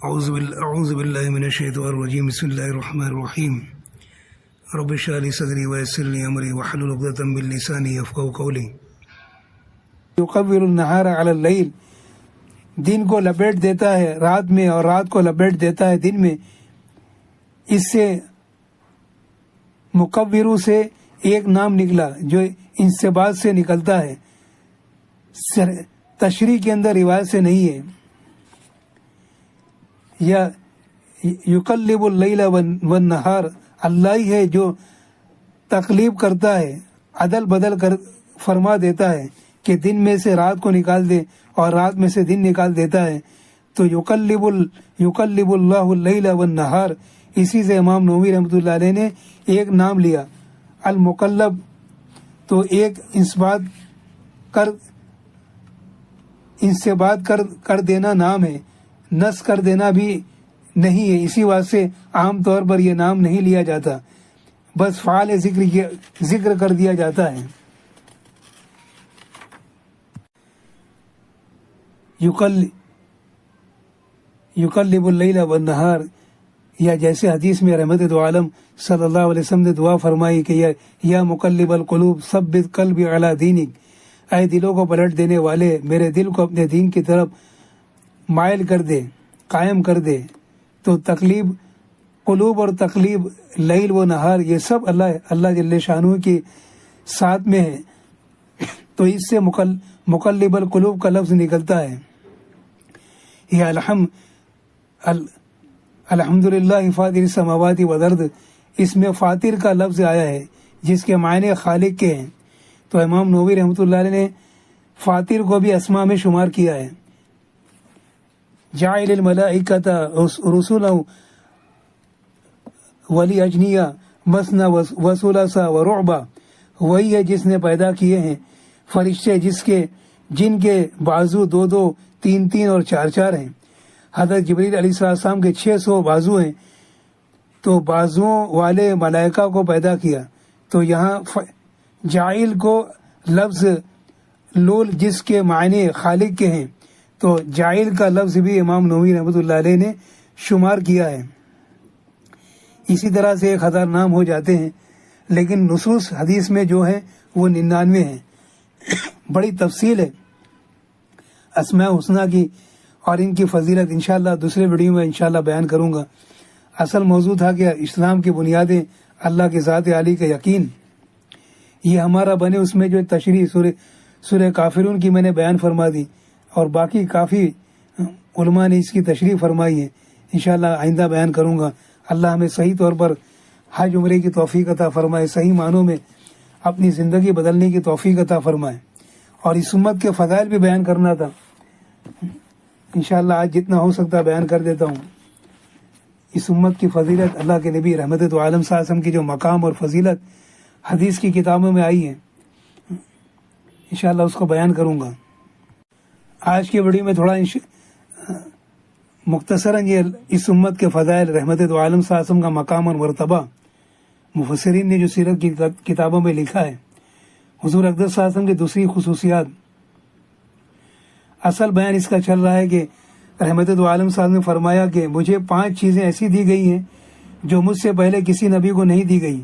اعوذ باللہ من الشیطان الرجیم بسم اللہ الرحمن الرحیم رب اشرح لی صدری ویسر لی امری واحلل عقدۃ من لسانی یفقهوا قولی۔ یقور النہار علی اللیل، دن کو لپیٹ دیتا ہے رات میں اور رات کو لپیٹ دیتا ہے دن میں۔ اس سے مکورو سے ایک نام نکلا جو انصباط سے نکلتا ہے، تشریح کے اندر روایت سے نہیں ہے۔ یا یقلب اللیل والنہار، اللہ ہی ہے جو تقلیب کرتا ہے، عدل بدل کر فرما دیتا ہے کہ دن میں سے رات کو نکال دے اور رات میں سے دن نکال دیتا ہے۔ تو یقلب اللہ اللیل والنہار، اسی سے امام نووی رحمۃ اللہ علیہ نے ایک نام لیا المقلب، تو ایک انصباط کر دینا نام ہے، نص کر دینا بھی نہیں ہے۔ اسی واسطے عام طور پر یہ نام نہیں لیا جاتا، بس فعال ذکر کر دیا جاتا ہے۔ یقلب اللیل والنہار، یا جیسے حدیث میں رحمت دو عالم صلی اللہ علیہ وسلم نے دعا فرمائی کہ یا مقلب القلوب ثبت قلبی علی دینک، اے دلوں کو پلٹ دینے والے میرے دل کو اپنے دین کی طرف مائل کر دے، قائم کر دے۔ تو تقلیب قلوب اور تقلیب لیل و نہار یہ سب اللہ جل شانہ کے ساتھ میں ہے، تو اس سے مقلب القلوب کا لفظ نکلتا ہے۔ یہ الحمدللہ فاطر السماوات والارض، اس میں فاطر کا لفظ آیا ہے جس کے معنی خالق کے ہیں، تو امام نووی رحمۃ اللہ علیہ نے فاطر کو بھی اسماء میں شمار کیا ہے۔ جاعل الملائکۃ رسلا ولی اجنیہ مثنی وثلاث ورباع، وہی ہے جس نے پیدا کیے ہیں فرشتے جن کے بازو 2 3 اور 4 ہیں۔ حضرت جبریل علیہ السلام کے 600 بازو ہیں، تو بازوؤں والے ملائکہ کو پیدا کیا۔ تو یہاں جاعل کو لفظ لول جس کے معنی خالق کے ہیں، تو جاعل کا لفظ بھی امام نووی رحمۃ اللہ علیہ نے شمار کیا ہے۔ اسی طرح سے 1000 نام ہو جاتے ہیں، لیکن نصوص حدیث میں جو ہیں وہ 99 ہیں۔ بڑی تفصیل ہے اسماء حسنہ کی اور ان کی فضیلت انشاءاللہ دوسرے ویڈیو میں انشاءاللہ بیان کروں گا۔ اصل موضوع تھا کہ اسلام کی بنیادیں اللہ کے ذات عالی کا یقین، یہ ہمارا بنے، اس میں جو تشریح سورہ کافرون کی میں نے بیان فرما دی، اور باقی کافی علماء نے اس کی تشریح فرمائی ہے، انشاءاللہ آئندہ بیان کروں گا۔ اللہ ہمیں صحیح طور پر حج عمرے کی توفیق عطا فرمائے، صحیح معنوں میں اپنی زندگی بدلنے کی توفیق عطا فرمائے، اور اس امت کے فضائل بھی بیان کرنا تھا، انشاءاللہ آج جتنا ہو سکتا بیان کر دیتا ہوں۔ اس امت کی فضیلت، اللہ کے نبی رحمت دو عالم صلی اللہ علیہ وسلم کی جو مقام اور فضیلت حدیث کی کتابوں میں آئی ہے، انشاءاللہ اس کو بیان کروں گا۔ آج کی ویڈیو میں تھوڑا مختصراً یہ اس امت کے فضائل، رحمت دو عالم صلی اللہ علیہ وسلم کا مقام اور مرتبہ مفسرین نے جو سیرت کی کتابوں میں لکھا ہے، حضور اقدس صلی اللہ علیہ وسلم کی دوسری خصوصیات، اصل بیان اس کا چل رہا ہے کہ رحمت دو عالم صاحب نے فرمایا کہ مجھے 5 چیزیں ایسی دی گئی ہیں جو مجھ سے پہلے کسی نبی کو نہیں دی گئی،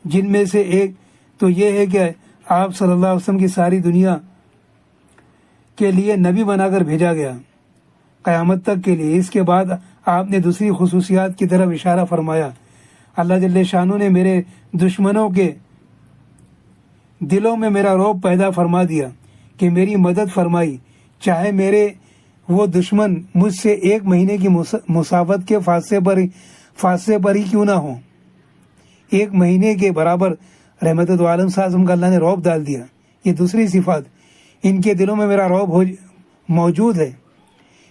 جن میں سے ایک تو یہ ہے کہ آپ صلی اللہ علیہ وسلم کی ساری دنیا کے لیے نبی بنا کر بھیجا گیا قیامت تک کے لیے۔ اس کے بعد آپ نے دوسری خصوصیات کی طرف اشارہ فرمایا، اللہ جل شانہ نے میرے دشمنوں کے دلوں میں میرا رعب پیدا فرما دیا کہ میری مدد فرمائی، چاہے میرے وہ دشمن مجھ سے 1 مہینے کی مسافت کے فاصلے پر ہی کیوں نہ ہوں، 1 مہینے کے برابر رحمت دو عالم صلی اللہ علیہ وسلم کا اللہ نے رعب ڈال دیا۔ یہ دوسری صفات، ان کے دلوں میں میرا رعب موجود ہے،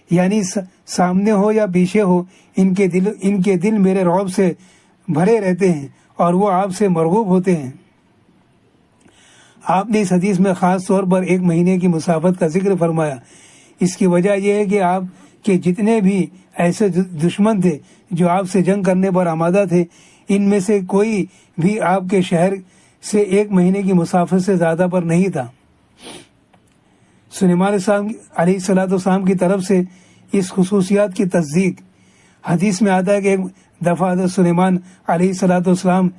یعنی سامنے ہو یا پیچھے ہو، ان کے دل میرے رعب سے بھرے رہتے ہیں اور وہ آپ سے مرغوب ہوتے ہیں۔ آپ نے اس حدیث میں خاص طور پر 1 مہینے کی مسافت کا ذکر فرمایا۔ اس کی وجہ یہ ہے کہ آپ کے جتنے بھی ایسے دشمن تھے جو آپ سے جنگ کرنے پر آمادہ تھے، ان میں سے کوئی بھی آپ کے شہر سے 1 مہینے کی مسافت سے زیادہ پر نہیں تھا۔ سلیمان علیہ السلام کی طرف سے اس خصوصیات کی تصدیق حدیث میں آتا ہے کہ ایک دفعہ حضرت سلیمان علیہ الصلوۃ والسلام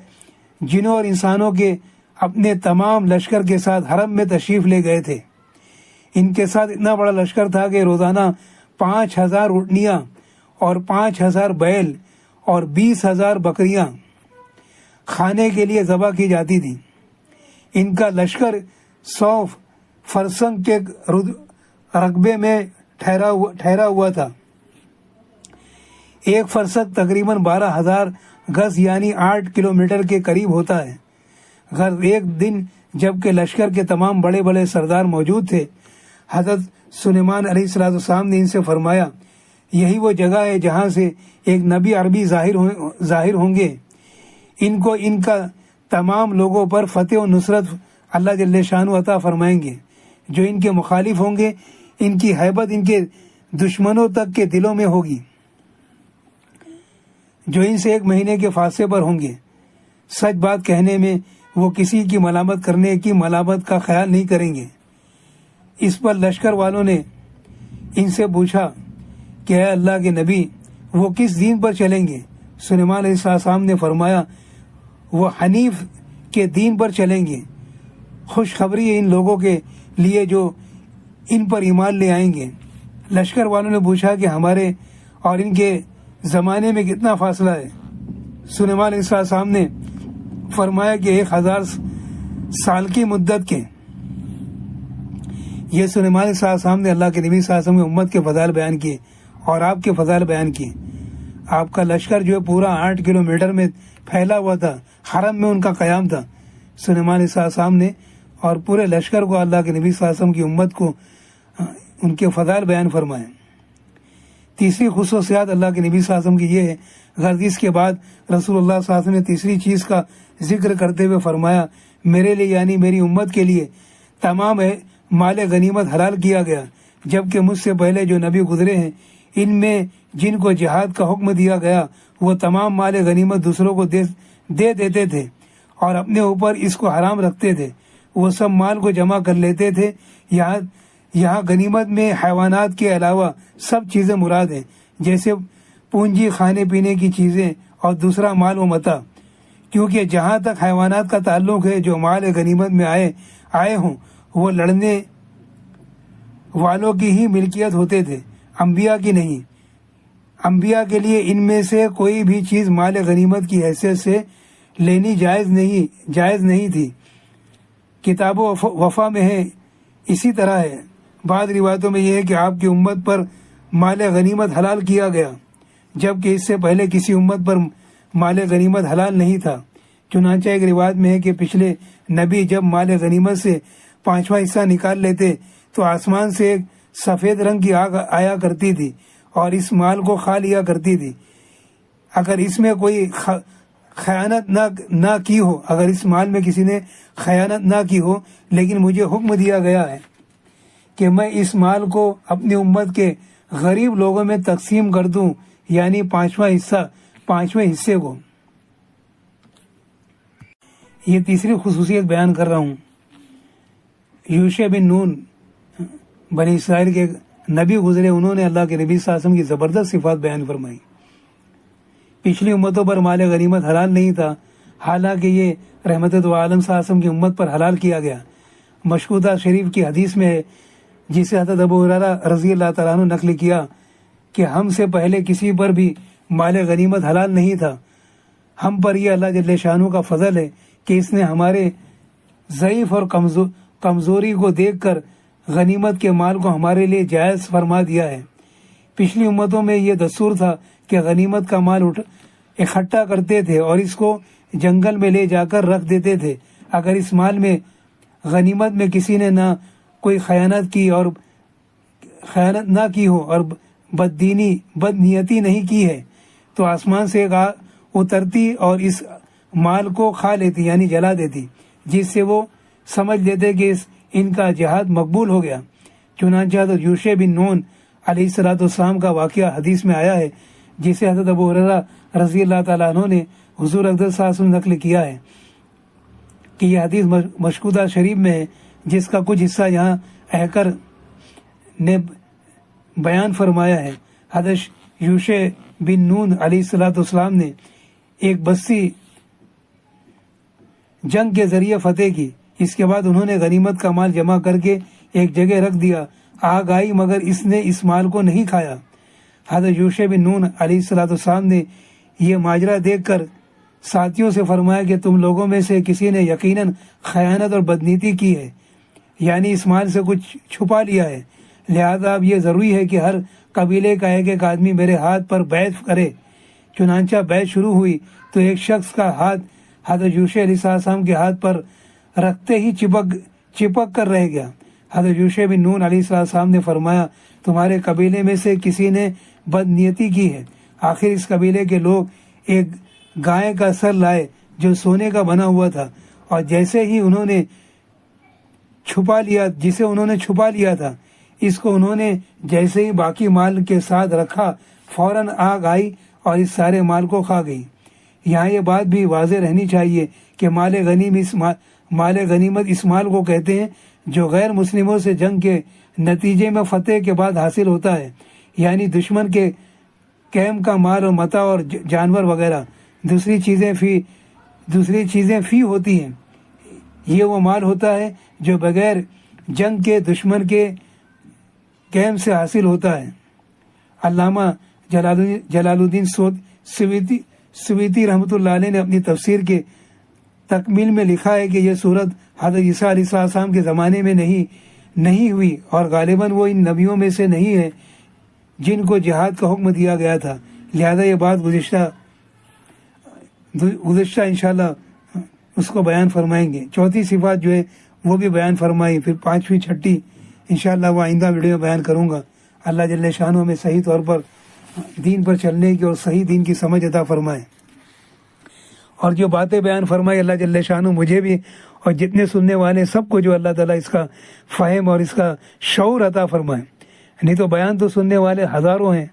جنوں اور انسانوں کے اپنے تمام لشکر کے ساتھ حرم میں تشریف لے گئے تھے۔ ان کے ساتھ اتنا بڑا لشکر تھا کہ روزانہ 5000 اونٹنیاں اور 5000 بیل اور 20,000 بکریاں کھانے کے لیے ذبح کی جاتی تھیں۔ ان کا لشکر 100 فرسنگ کے رقبے میں ٹھہرا ہوا تھا۔ ایک فرسخ تقریباً 12,000 گز یعنی 8 کلومیٹر کے قریب ہوتا ہے۔ ایک دن جبکہ لشکر کے تمام بڑے بڑے سردار موجود تھے، حضرت سلیمان علیہ السلام نے ان سے فرمایا، یہی وہ جگہ ہے جہاں سے ایک نبی عربی ظاہر ہوں گے۔ ان کو ان کا تمام لوگوں پر فتح و نصرت اللہ جل شانہ عطا فرمائیں گے۔ جو ان کے مخالف ہوں گے، ان کی ہیبت ان کے دشمنوں تک کے دلوں میں ہوگی، جو ان سے 1 مہینے کے فاصلے پر ہوں گے۔ سچ بات کہنے میں وہ کسی کی ملامت کرنے کی ملامت کا خیال نہیں کریں گے۔ اس پر لشکر والوں نے ان سے پوچھا کہ اے اللہ کے نبی، وہ کس دین پر چلیں گے؟ سلیمان علیہ السلام نے فرمایا، وہ حنیف کے دین پر چلیں گے۔ خوشخبری ہے ان لوگوں کے لیے جو ان پر ایمان لے آئیں گے۔ لشکر والوں نے پوچھا کہ ہمارے اور ان کے زمانے میں کتنا فاصلہ ہے؟ سلیمان علیہ السلام نے فرمایا کہ 1000 سال کی مدت کے۔ یہ سلیمان علیہ السلام نے اللہ کے نبی صلی اللہ علیہ وسلم کی امت کے فضائل بیان کیے اور آپ کے فضائل بیان کیے۔ آپ کا لشکر جو ہے پورا 8 کلومیٹر میں پھیلا ہوا تھا، حرم میں ان کا قیام تھا۔ سلیمان علیہ السلام نے اور پورے لشکر کو اللہ کے نبی صلی اللہ علیہ وسلم کی امت کو ان کے فضائل بیان فرمائے۔ تیسری خصوصیات اللہ کے نبی صلی اللہ علیہ وسلم کی یہ ہے، غرض کے بعد رسول اللہ صلی اللہ علیہ وسلم نے تیسری چیز کا ذکر کرتے ہوئے فرمایا، میرے لیے یعنی میری امت کے لیے تمام مال غنیمت حلال کیا گیا، جبکہ مجھ سے پہلے جو نبی گزرے ہیں ان میں جن کو جہاد کا حکم دیا گیا وہ تمام مال غنیمت دوسروں کو دے دیتے تھے اور اپنے اوپر اس کو حرام رکھتے تھے۔ وہ سب مال کو جمع کر لیتے تھے۔ یہاں غنیمت میں حیوانات کے علاوہ سب چیزیں مراد ہیں، جیسے پونجی، کھانے پینے کی چیزیں اور دوسرا مال و متاع، کیونکہ جہاں تک حیوانات کا تعلق ہے جو مال غنیمت میں آئے ہوں وہ لڑنے والوں کی ہی ملکیت ہوتے تھے، انبیاء کی نہیں۔ انبیاء کے لیے ان میں سے کوئی بھی چیز مال غنیمت کی حیثیت سے لینی جائز نہیں تھی۔ کتاب و وفا میں ہے اسی طرح ہے۔ بعض روایتوں میں یہ ہے کہ آپ کی امت پر مال غنیمت حلال کیا گیا، جبکہ اس سے پہلے کسی امت پر مال غنیمت حلال نہیں تھا۔ چنانچہ ایک روایت میں ہے کہ پچھلے نبی جب مال غنیمت سے 5واں حصہ نکال لیتے تو آسمان سے ایک سفید رنگ کی آگ آیا کرتی تھی اور اس مال کو کھا لیا کرتی تھی۔ اگر اس میں کوئی خیانت نہ کی ہو، اگر اس مال میں کسی نے خیانت نہ کی ہو، لیکن مجھے حکم دیا گیا ہے کہ میں اس مال کو اپنی امت کے غریب لوگوں میں تقسیم کر دوں، یعنی 5ویں حصے کو۔ یہ تیسری خصوصیت بیان کر رہا ہوں۔ یوشع بن نون بنی اسرائیل کے نبی گزرے، انہوں نے اللہ کے نبی صلی اللہ علیہ وسلم کی زبردست صفات بیان فرمائی۔ پچھلی امتوں پر مال غنیمت حلال نہیں تھا، حالانکہ یہ رحمت دو عالم صلی اللہ علیہ وسلم کی امت پر حلال کیا گیا۔ مشکوہ شریف کی حدیث میں ہے، جسے حضرت ابو ہریرہ رضی اللہ تعالیٰ عنہ نقل کیا کہ ہم سے پہلے کسی پر بھی مال غنیمت حلال نہیں تھا۔ ہم پر یہ اللہ جل شانہ کا فضل ہے کہ اس نے ہمارے ضعیف اور کمزوری کو دیکھ کر غنیمت کے مال کو ہمارے لیے جائز فرما دیا ہے۔ پچھلی امتوں میں یہ دستور تھا کہ غنیمت کا مال اکٹھا کرتے تھے اور اس کو جنگل میں لے جا کر رکھ دیتے تھے۔ اگر اس مال میں غنیمت میں کسی نے نہ کوئی خیانت نہ کی ہو اور بدنیتی نہیں کی ہے تو آسمان سے ایک آگ اترتی اور اس مال کو کھا لیتی، یعنی جلا دیتی، جس سے وہ سمجھ لیتے کہ ان کا جہاد مقبول ہو گیا۔ چنانچہ حضرت یوشع بن نون علیہ السلام کا واقعہ حدیث میں آیا ہے، جسے حضرت ابو ہریرہ رضی اللہ تعالیٰ عنہ نے حضور اقدس صلی اللہ علیہ وسلم نقل کیا ہے کہ یہ حدیث مشکوہ شریف میں ہے، جس کا کچھ حصہ یہاں اہکر نے بیان فرمایا ہے۔ حضرت یوشع بن نون علیہ السلام نے ایک بستی جنگ کے ذریعے فتح کی۔ اس کے بعد انہوں نے غنیمت کا مال جمع کر کے ایک جگہ رکھ دیا۔ آگ آئی مگر اس نے اس مال کو نہیں کھایا۔ حضرت یوشع بن نون علیہ السلام نے یہ ماجرا دیکھ کر ساتھیوں سے فرمایا کہ تم لوگوں میں سے کسی نے یقیناً خیانت اور بدنیتی کی ہے، یعنی اس مال سے کچھ چھپا لیا ہے، لہذا اب یہ ضروری ہے کہ ہر قبیلے کا ایک ایک آدمی میرے ہاتھ پر بیعت کرے۔ چنانچہ بیعت شروع ہوئی تو ایک شخص کا ہاتھ حضرت یوشع علیہ السلام کے ہاتھ پر رکھتے ہی چپک کر رہ گیا۔ حضرت یوشع بن نون علیہ السلام نے فرمایا تمہارے قبیلے میں سے کسی نے بدنیتی کی ہے۔ آخر اس قبیلے کے لوگ ایک گائے کا سر لائے جو سونے کا بنا ہوا تھا، اور جسے انہوں نے چھپا لیا تھا، اس کو انہوں نے جیسے ہی باقی مال کے ساتھ رکھا، فوراً آگ آئی اور اس سارے مال کو کھا گئی۔ یہاں یہ بات بھی واضح رہنی چاہیے کہ مال غنیمت اس مال کو کہتے ہیں جو غیر مسلموں سے جنگ کے نتیجے میں فتح کے بعد حاصل ہوتا ہے، یعنی دشمن کے کیمپ کا مال اور متاع اور جانور وغیرہ دوسری چیزیں فی ہوتی ہیں۔ یہ وہ مال ہوتا ہے جو بغیر جنگ کے دشمن کے کیمپ سے حاصل ہوتا ہے۔ علامہ جلال الدین سویتی رحمۃ اللہ علیہ نے اپنی تفسیر کے تکمیل میں لکھا ہے کہ یہ صورت حضرت عیسیٰ علیہ السلام کے زمانے میں نہیں ہوئی، اور غالباً وہ ان نبیوں میں سے نہیں ہے جن کو جہاد کا حکم دیا گیا تھا، لہذا یہ بات گزشتہ انشاءاللہ اس کو بیان فرمائیں گے۔ چوتھی صفات جو ہے وہ بھی بیان فرمائی، پھر پانچویں چھٹی انشاءاللہ وہ آئندہ ویڈیو میں بیان کروں گا۔ اللہ جل شانہ ہمیں صحیح طور پر دین پر چلنے کی اور صحیح دین کی سمجھ عطا فرمائے، اور جو باتیں بیان فرمائی اللہ جل شانہ مجھے بھی اور جتنے سننے والے سب کو جو اللہ تعالیٰ اس کا فہم اور اس کا شعور عطا فرمائے۔ نہیں تو بیان تو سننے والے ہزاروں ہیں،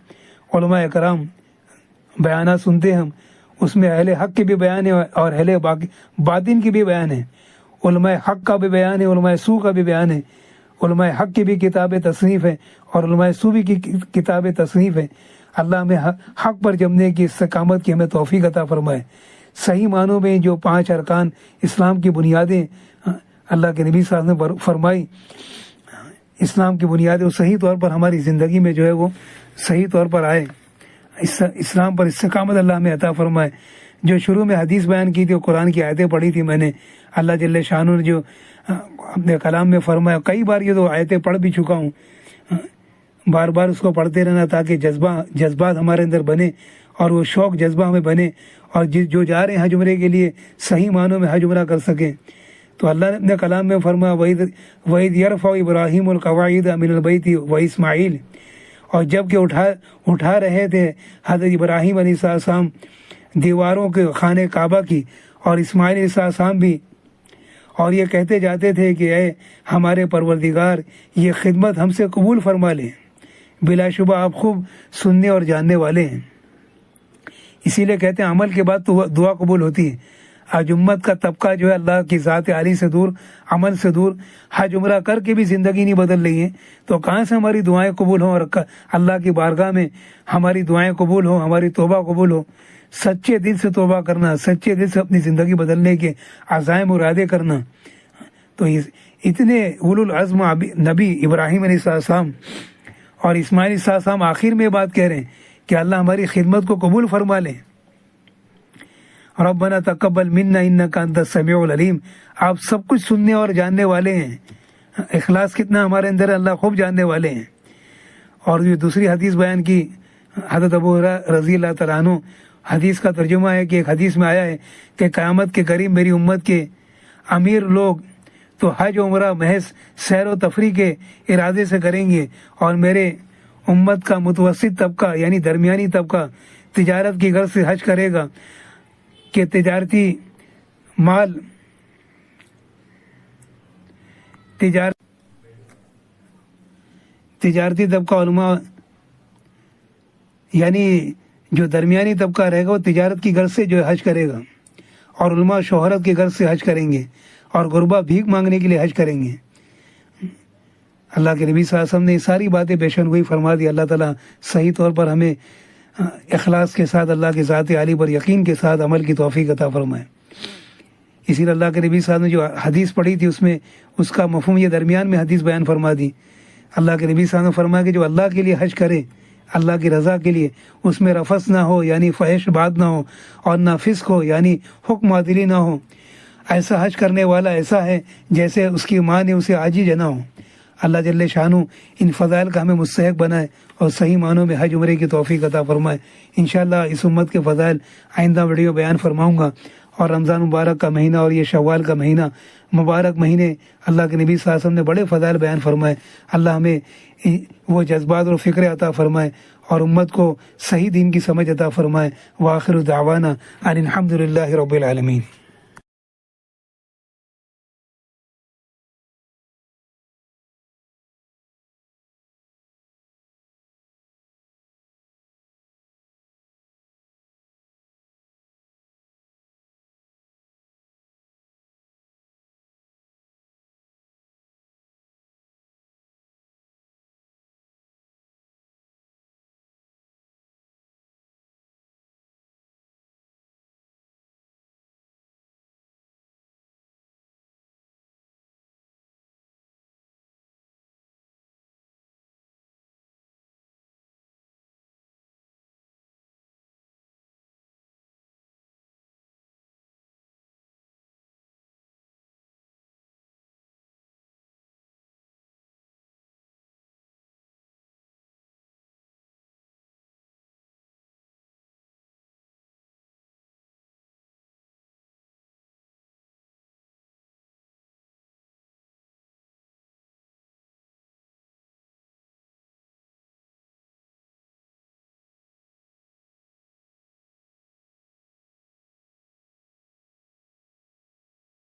علماء کرام بیانات سنتے ہم، اس میں اہل حق کی بھی بیان ہے اور اہل باطن کی بھی بیان ہے، علماء حق کا بھی بیان ہے، علماء سو کا بھی بیان ہے، علماء حق کی بھی کتاب تصنیف ہے اور علماء سو بھی کی کتاب تصنیف ہے۔ اللہ ہمیں حق پر جمنے کی استقامت کی ہمیں توفیق عطا فرمائے۔ صحیح معنوں میں جو 5 ارکان اسلام کی بنیادیں اللہ کے نبی صلی اللہ علیہ وسلم نے فرمائی، اسلام کی بنیادیں وہ صحیح طور پر ہماری زندگی میں جو ہے وہ صحیح طور پر آئے، اسلام پر استقامت اللہ ہمیں عطا فرمائے۔ جو شروع میں حدیث بیان کی تھی اور قرآن کی آیتیں پڑھی تھی میں نے، اللہ جل شانہ نے جو اپنے کلام میں فرمایا، کئی بار یہ تو آیتیں پڑھ بھی چکا ہوں، بار بار اس کو پڑھتے رہنا تاکہ جذبات ہمارے اندر بنے اور وہ شوق جذبہ ہمیں بنے، اور جو جا رہے ہیں حج عمرے کے لیے صحیح معنوں میں حج عمرہ کر سکیں۔ تو اللہ نے اپنے کلام میں فرمایا وَإِذْ يَرْفَعُ إِبْرَاهِيمُ الْقَوَاعِدَ مِنَ الْبَيْتِ وَإِسْمَاعِيلُ، اور جب کہ اٹھا رہے تھے حضرت ابراہیم علیہ السلام دیواروں کے خانہ کعبہ کی، اور اسماعیل علیہ السلام بھی، اور یہ کہتے جاتے تھے کہ اے ہمارے پروردگار یہ خدمت ہم سے قبول فرما لیں، بلا شبہ آپ خوب سننے اور جاننے والے ہیں۔ اسی لیے کہتے ہیں عمل کے بعد تو دعا قبول ہوتی ہے۔ آج امت کا طبقہ جو ہے اللہ کی ذات عالی سے دور، عمل سے دور، حج عمرہ کر کے بھی زندگی نہیں بدل رہی ہے، تو کہاں سے ہماری دعائیں قبول ہوں اور اللہ کی بارگاہ میں ہماری دعائیں قبول ہوں، ہماری توبہ قبول ہو۔ سچے دل سے توبہ کرنا، سچے دل سے اپنی زندگی بدلنے کے عزائم اور ارادے کرنا۔ تو اتنے اولو العزم نبی ابراہیم علیہ السلام اور اسماعیل علیہ السلام آخر میں بات کہہ رہے ہیں کہ اللہ ہماری خدمت کو قبول فرما لیں۔ ربنا تقبل منا انک انت السمیع العلیم، آپ سب کچھ سننے اور جاننے والے ہیں، اخلاص کتنا ہمارے اندر اللہ خوب جاننے والے ہیں۔ اور یہ دوسری حدیث بیان کی حضرت ابو ہریرہ رضی اللہ تعالیٰ عنہ، حدیث کا ترجمہ ہے کہ ایک حدیث میں آیا ہے کہ قیامت کے قریب میری امت کے امیر لوگ تو حج عمرہ محض سیر و تفریح کے ارادے سے کریں گے، اور میرے امت کا متوسط طبقہ یعنی درمیانی طبقہ تجارت کی غرض سے حج کرے گا کہ تجارتی طبقہ علماء یعنی جو درمیانی طبقہ رہے گا وہ تجارت کی غرض سے جو حج کرے گا، اور علماء شہرت کی غرض سے حج کریں گے، اور غربا بھیک مانگنے کے لیے حج کریں گے۔ اللہ کے نبی صلی اللہ علیہ وسلم نے یہ ساری باتیں پیشن گوئی فرما دی۔ اللہ تعالیٰ صحیح طور پر ہمیں اخلاص کے ساتھ اللہ کی ذات عالی پر یقین کے ساتھ عمل کی توفیق عطا فرمائے۔ اسی لیے اللہ کے نبی صاحب نے جو حدیث پڑھی تھی اس میں اس کا مفہوم یہ درمیان میں حدیث بیان فرما دی۔ اللہ کے نبی صاحب نے فرمایا کہ جو اللہ کے لیے حج کرے، اللہ کی رضا کے لیے، اس میں رفث نہ ہو یعنی فحش بات نہ ہو، اور نہ فسق ہو یعنی حکم عادلی نہ ہو، ایسا حج کرنے والا ایسا ہے جیسے اس کی ماں نے اسے عاجز نہ ہو۔ اللہ جل شانہ ان فضائل کا ہمیں مستحق بنائے اور صحیح معنوں میں حج عمرے کی توفیق عطا فرمائے۔ انشاءاللہ اس امت کے فضائل آئندہ ویڈیو بیان فرماؤں گا۔ اور رمضان مبارک کا مہینہ اور یہ شوال کا مہینہ، مبارک مہینے اللہ کے نبی صلی اللہ علیہ وسلم نے بڑے فضائل بیان فرمائے۔ اللہ ہمیں وہ جذبات اور فکر عطا فرمائے اور امت کو صحیح دین کی سمجھ عطا فرمائے۔ وآخر دعوانا ان الحمد للہ رب العالمین۔